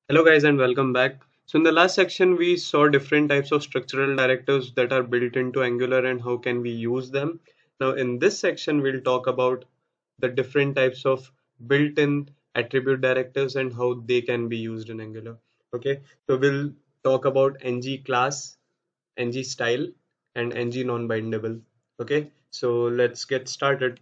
Hello guys and welcome back. So in the last section we saw different types of structural directives that are built into Angular and how can we use them. Now in this section we'll talk about the different types of built-in attribute directives and how they can be used in Angular. Okay, so we'll talk about NgClass, NgStyle and NgNonBindable. Okay, so let's get started.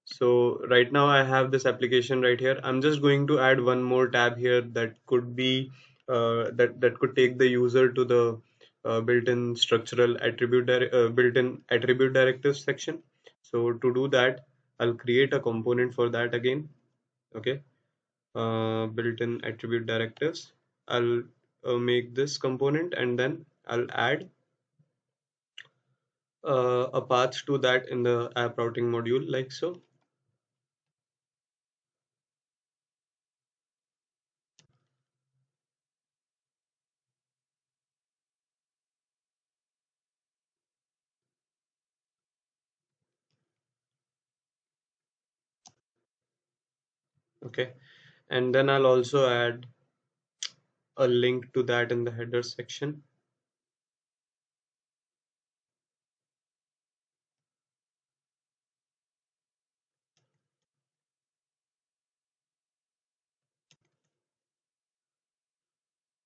So right now I have this application right here. I'm just going to add one more tab here that could be that could take the user to the built-in structural attribute built-in attribute directives section. So to do that, I'll create a component for that again. Okay, built-in attribute directives. I'll make this component and then I'll add a path to that in the app routing module like so. Okay, and then I'll also add a link to that in the header section.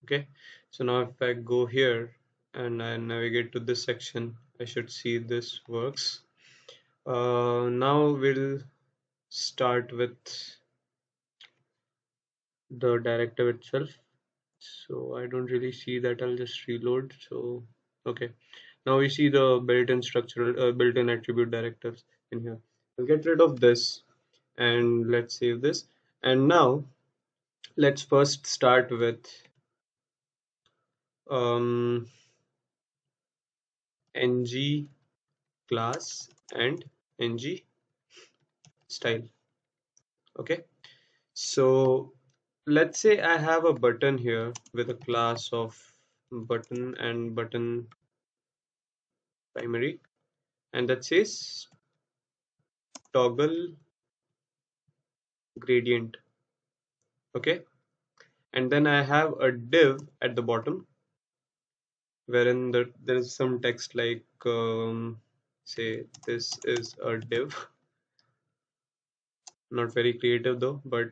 Okay, so now if I go here and I navigate to this section, I should see this works. Now we'll start with the directive itself. So I don't really see that. I'll just reload. So okay, now we see the built-in structural built-in attribute directives in here. I'll get rid of this and let's save this. And now let's first start with um, NgClass and NgStyle. Okay, so let's say I have a button here with a class of button and button primary, and that says toggle gradient. Okay, and then I have a div at the bottom wherein there is some text like say this is a div. Not very creative though, but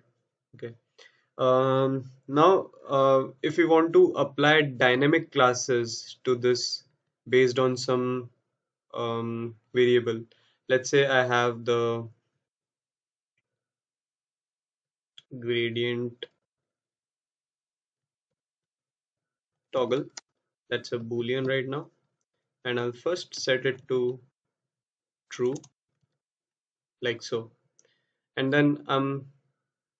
okay. Now, if we want to apply dynamic classes to this based on some variable, let's say I have the gradient toggle, that's a boolean right now, and I'll first set it to true, like so, and then I'm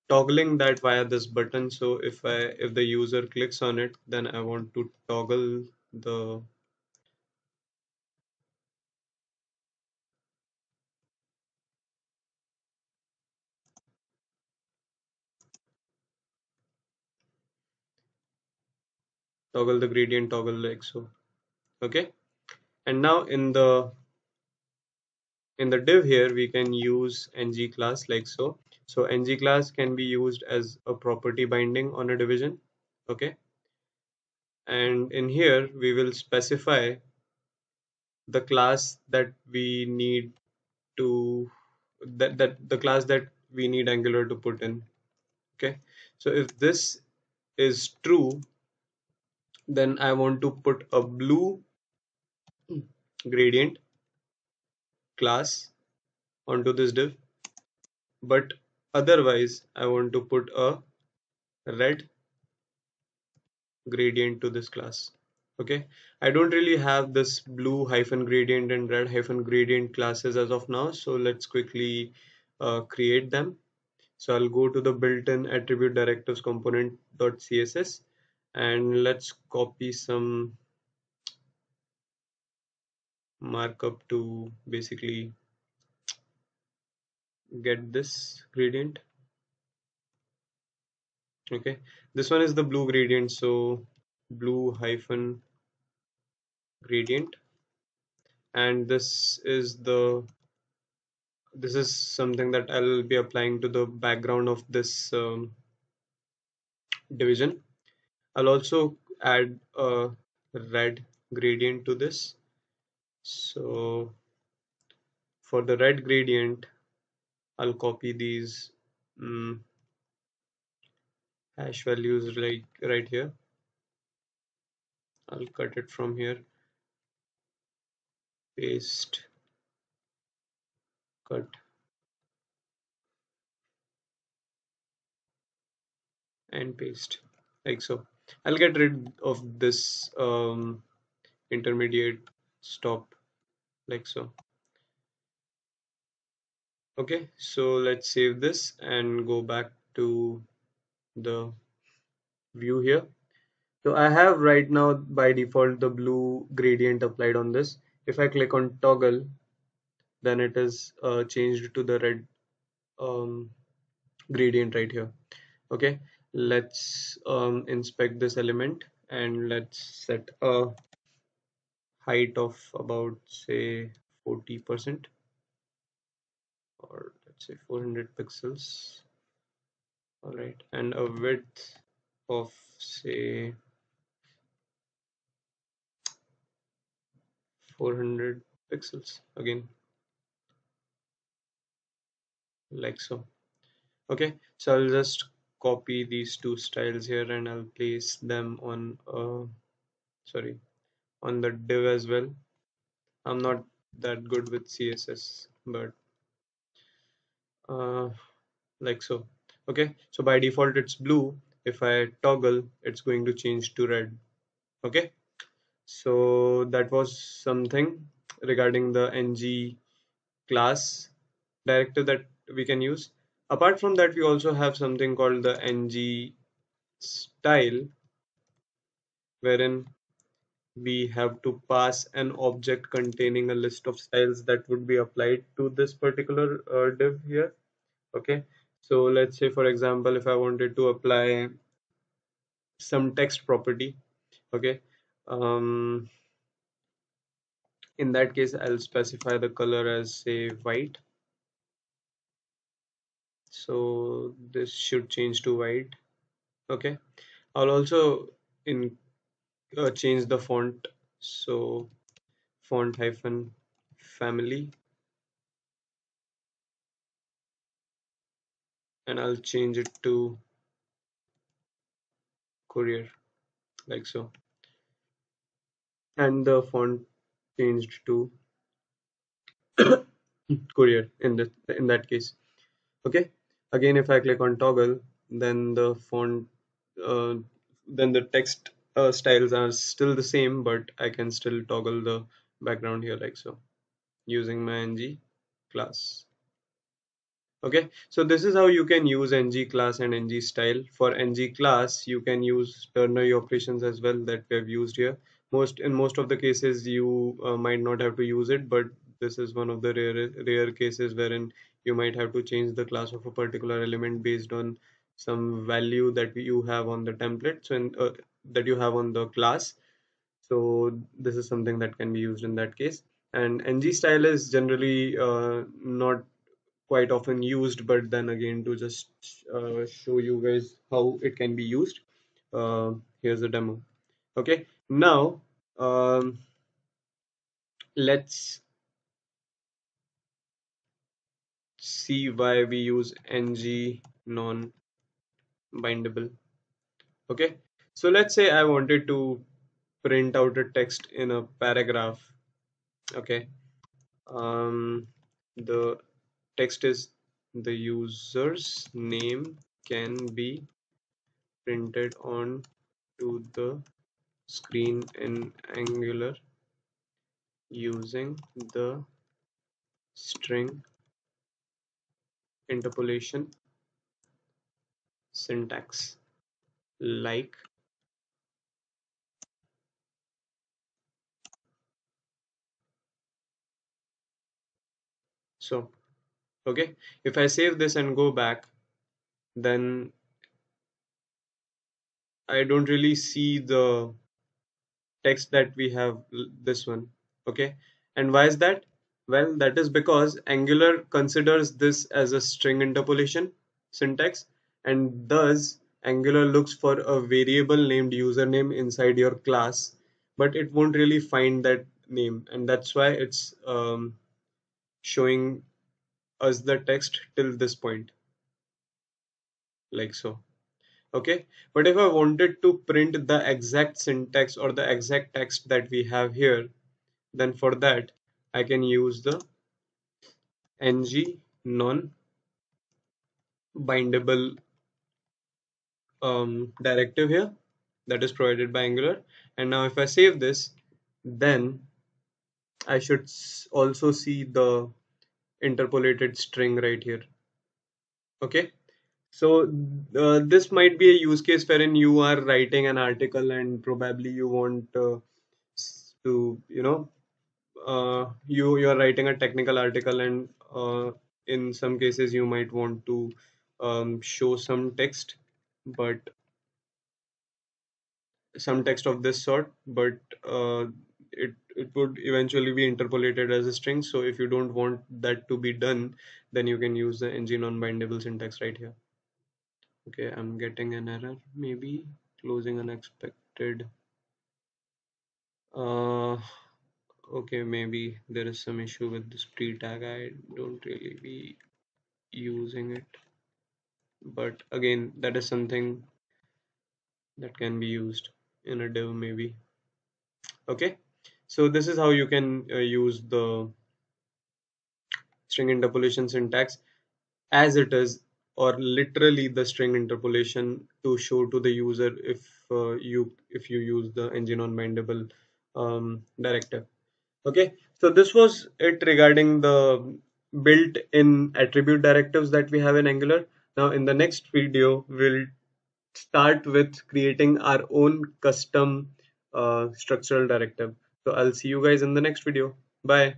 toggling that via this button. So if the user clicks on it, then I want to the toggle the gradient toggle like so. Okay, and now in the div here we can use NgClass like so. So NgClass can be used as a property binding on a division. Okay, and in here we will specify the class that we need to that the class that we need Angular to put in. Okay, so if this is true, then I want to put a blue gradient class onto this div, but otherwise I want to put a red gradient to this class. Okay, I don't really have this blue hyphen gradient and red hyphen gradient classes as of now, so let's quickly create them. So I'll go to the built-in attribute directives component.css and let's copy some markup to basically get this gradient. Okay, this one is the blue gradient, so blue hyphen gradient, and this is something that I'll be applying to the background of this division. I'll also add a red gradient to this. So for the red gradient, I'll copy these hash values like right here. I'll cut it from here, paste, cut, and paste like so. I'll get rid of this intermediate stop like so. Okay, so let's save this and go back to the view here. So I have right now by default the blue gradient applied on this. If I click on toggle, then it is changed to the red um, gradient right here. Okay, let's inspect this element and let's set a height of about say 40%, or let's say 400 pixels. All right, and a width of say 400 pixels again, like so. Okay, so I'll just copy these two styles here and I'll place them on sorry, on the div as well. I'm not that good with CSS, but uh, like so. Okay, so by default it's blue. If I toggle, it's going to change to red. Okay, so that was something regarding the ng class directive that we can use. Apart from that, we also have something called the ng style, wherein we have to pass an object containing a list of styles that would be applied to this particular div here. Okay, so let's say for example, if I wanted to apply some text property, okay, um, in that case I'll specify the color as say white. So this should change to white. Okay, I'll also in change the font, so font hyphen family, and I'll change it to Courier like so, and the font changed to Courier in that case. Okay, again if I click on toggle, then the font uh, then the text styles are still the same, but I can still toggle the background here like so using my ng class. Okay, so this is how you can use NgClass and NgStyle. For NgClass, you can use ternary operations as well that we have used here. In most of the cases, you might not have to use it, but this is one of the rare cases wherein you might have to change the class of a particular element based on some value that you have on the template, so that you have on the class. So this is something that can be used in that case. And NgStyle is generally not quite often used, but then again to just show you guys how it can be used, here's a demo. Okay, now let's see why we use ng non-bindable. Okay, so let's say I wanted to print out a text in a paragraph. Okay, the text is the user's name can be printed on to the screen in Angular using the string interpolation syntax like so. Okay, if I save this and go back, then I don't really see the text that we have, this one. Okay, and why is that? Well, that is because Angular considers this as a string interpolation syntax, and thus Angular looks for a variable named username inside your class, but it won't really find that name, and that's why it's showing us the text till this point, like so. Okay, but if I wanted to print the exact syntax or the exact text that we have here, then for that I can use the ng non bindable directive here that is provided by Angular. And now if I save this, then I should also see the interpolated string right here. Okay, so this might be a use case wherein you are writing an article and probably you want to, you are writing a technical article, and in some cases you might want to show some text, but some text of this sort, but it would eventually be interpolated as a string. So if you don't want that to be done, then you can use the NgNonBindable syntax right here. Okay, I'm getting an error, maybe closing unexpected. uh okay, maybe there is some issue with this pre tag. I don't really be using it, but again, that is something that can be used in a div maybe. Okay, so this is how you can use the string interpolation syntax as it is, or literally the string interpolation, to show to the user if you use the NgNonBindable directive. Okay, so this was it regarding the built-in attribute directives that we have in Angular. Now in the next video, we'll start with creating our own custom structural directive. So I'll see you guys in the next video. Bye.